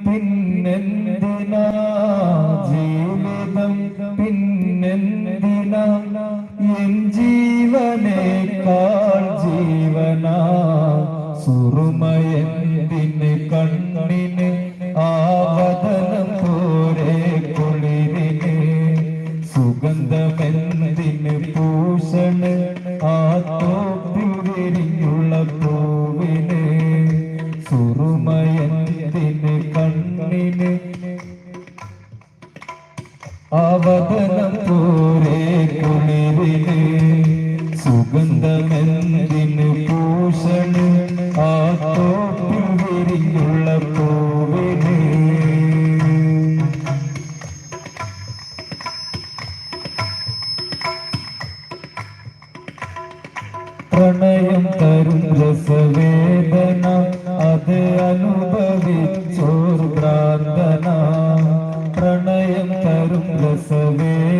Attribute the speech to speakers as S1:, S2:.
S1: പിന്നെന്തിനാ ജീവിതം പിന്നെന്തിനാ എൻ ജീവനേക്കാൾ ജീവനാ സുറുമയെന്തിന് കണ്ണിന് ആവതനം പോരെ കുളിരിന് സുഗന്ധമെന്തിന് പൂഷണ് ആ തോപ്പിൽ വിരിഞ്ഞുള്ള പൂവിന് സുറുമയെന്തിന് കണ്ണിന് ആവതനം പോരെ കുളിരിന് സുഗന്ധമെന്തിന് പൂഷണ് ആ തോപ്പിൽ വിരിഞ്ഞുള്ള പൂവിന് പ്രണയം തരും രസവേദന അത് അനുഭവിച്ചോർ ഭ്രാന്തന പ്രണയം തരും രസവേദന